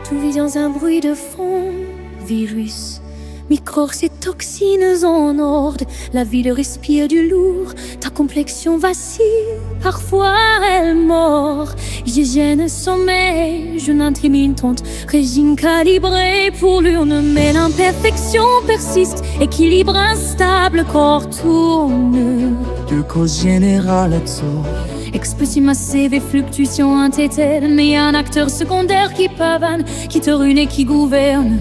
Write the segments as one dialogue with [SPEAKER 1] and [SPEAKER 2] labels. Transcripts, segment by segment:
[SPEAKER 1] Tout vit dans un bruit de fond. Virus, microbes et toxines en ordre. La ville respire du lourd. Ta complexion vacille, parfois elle mord. Hygiène, sommeil, jeûne intermittente, régime calibré pour l'urne. Mais l'imperfection persiste, équilibre instable, corps tourne.
[SPEAKER 2] De cause générale absurde.
[SPEAKER 1] Expression massive et fluctuation intétale. Mais un acteur secondaire qui pavane, qui te ruine et qui gouverne.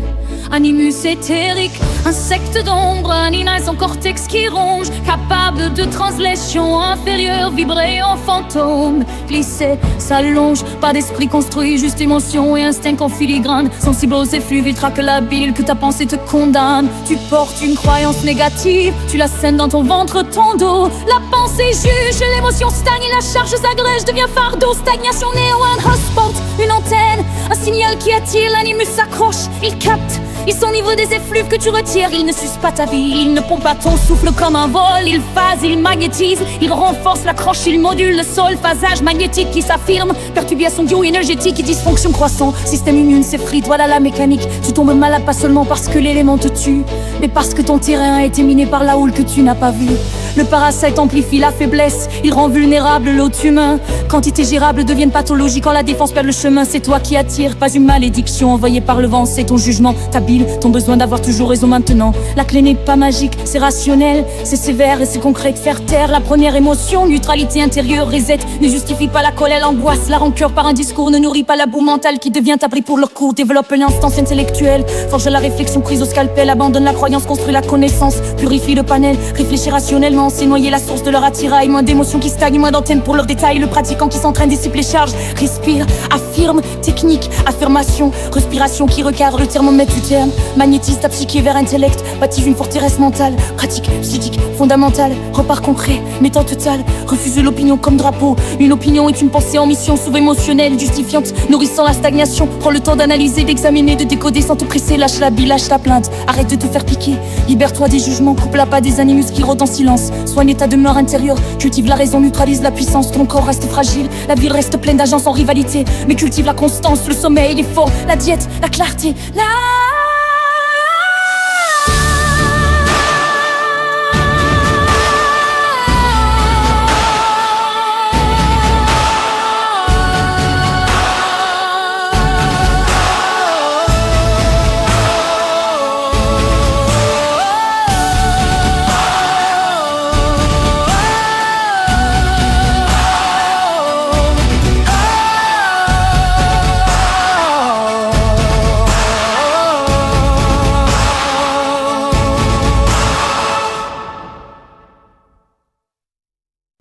[SPEAKER 1] Animus éthérique, insecte d'ombre, anina et son cortex qui ronge. Capable de translation inférieure, vibrer en fantôme. Glisser, s'allonge, pas d'esprit construit, juste émotion et instinct en filigrane. Sensible aux effluves, il traque la bile que ta pensée te condamne. Tu portes une croyance négative, tu la scènes dans ton ventre, ton dos. La pensée juge, l'émotion stagne, la charge s'agrège, devient fardeau. Stagnation, néo, un hotspot, une antenne, un signal qui attire, l'animus s'accroche, il capte. Ils sont au niveau des effluves que tu retires. Ils ne sucent pas ta vie, ils ne pompent pas ton souffle comme un vol. Ils phasent, ils magnétisent, ils renforcent l'accroche, ils modulent le sol. Phasage magnétique qui s'affirme, perturbation bio-énergétique et dysfonction croissant. Système immune s'effrite, voilà la mécanique. Tu tombes malade pas seulement parce que l'élément te tue, mais parce que ton terrain a été miné par la houle que tu n'as pas vue. Le parasite amplifie la faiblesse, il rend vulnérable l'autre humain. Quantité gérable deviennent pathologiques quand la défense perd le chemin. C'est toi qui attires, pas une malédiction envoyée par le vent. C'est ton jugement, ta bile, ton besoin d'avoir toujours raison maintenant. La clé n'est pas magique, c'est rationnel, c'est sévère et c'est concret de faire taire la première émotion. Neutralité intérieure, reset, ne justifie pas la colère, l'angoisse. La rancœur par un discours ne nourrit pas la boue mentale qui devient abri pour leur cours. Développe l'instance intellectuelle, forge la réflexion prise au scalpel. Abandonne la croyance, construit la connaissance, purifie le panel. Réfléchis rationnellement, c'est noyer la source de leur attirail. Moins d'émotions qui stagnent, moins d'antennes pour leurs détails. Le pratiquant qui s'entraîne dissipe les charges, respire, affirme, technique, affirmation, respiration qui recarre le thermomètre du terme. Magnétise ta psyché vers intellect, bâtis une forteresse mentale. Pratique, psychique, fondamentale, repart concret, méthode totale. Refuse l'opinion comme drapeau. Une opinion est une pensée en mission, sous-émotionnelle, justifiante, nourrissant la stagnation. Prends le temps d'analyser, d'examiner, de décoder sans te presser. Lâche la bile, lâche ta plainte, arrête de te faire piquer. Libère-toi des jugements, coupe la pas des animus qui rôdent en silence. Soigne ta demeure intérieure, cultive la raison, neutralise la puissance. Ton corps reste fragile, la ville reste pleine d'agences en rivalité. Mais cultive la constance, le sommeil, l'effort, la diète, la clarté, la